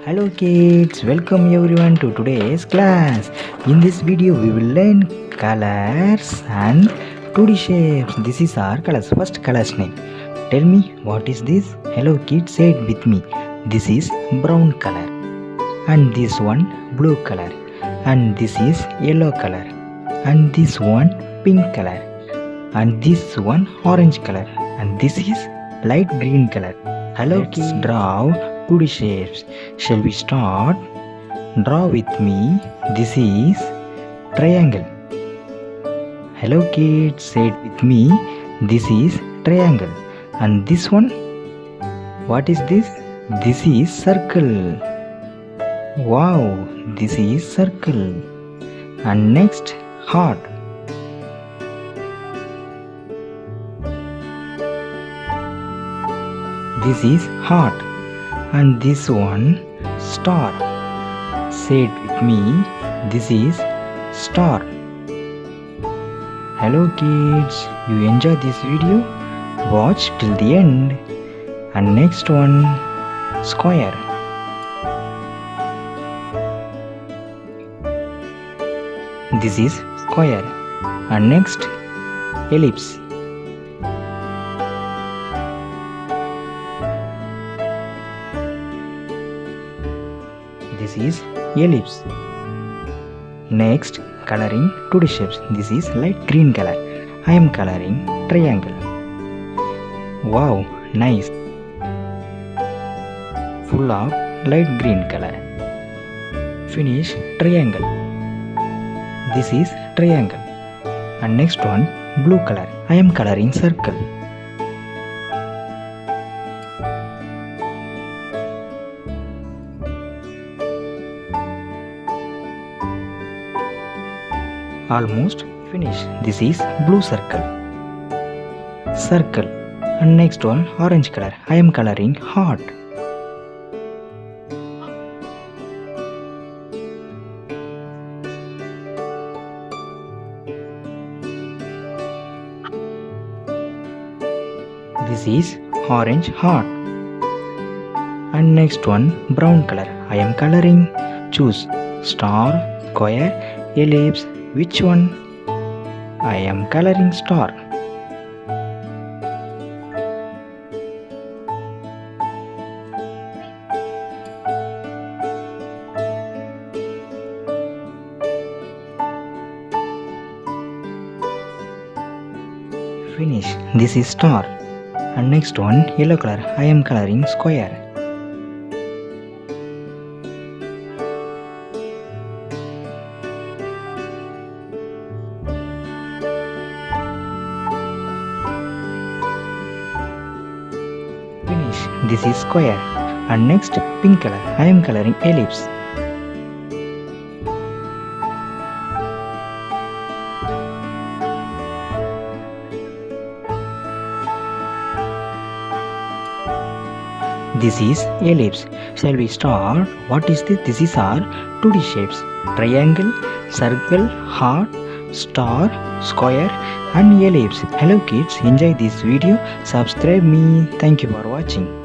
Hello kids, welcome everyone to today's class. In this video we will learn colors and 2D shapes. This is our colors. First color's name. Tell me what is this? Hello kids, say it with me. This is brown color. And this one blue color. And this is yellow color. And this one pink color. And this one orange color. And this is light green color. Hello kids, draw 2D shapes. Shall we start? Draw with me. This is triangle. Hello kids, say it with me. This is triangle. And this one? What is this? This is circle. Wow, this is circle. And next, heart. This is heart. And this one star. Say it with me. This is star. Hello kids, you enjoy this video? Watch till the end. And next one square. This is square. And next ellipse. This is ellipse. Next, coloring 2D shapes. This is light green color. I am coloring triangle. Wow, nice. Full of light green color. Finish triangle. This is triangle. And next one, blue color. I am coloring circle. Almost finished. This is blue circle. Circle. And next one orange color. I am coloring heart. This is orange heart. And next one brown color. I am coloring. Choose star, square, ellipse. Which one? I am coloring star. Finish. This is star. And next one yellow color. I am coloring square. Finish. This is square. And next pink color. I am coloring ellipse. This is ellipse. Shall we start? What is this? This is our 2D shapes. Triangle, circle, heart, star, square and ellipse. Hello kids, enjoy this video. Subscribe me. Thank you for watching.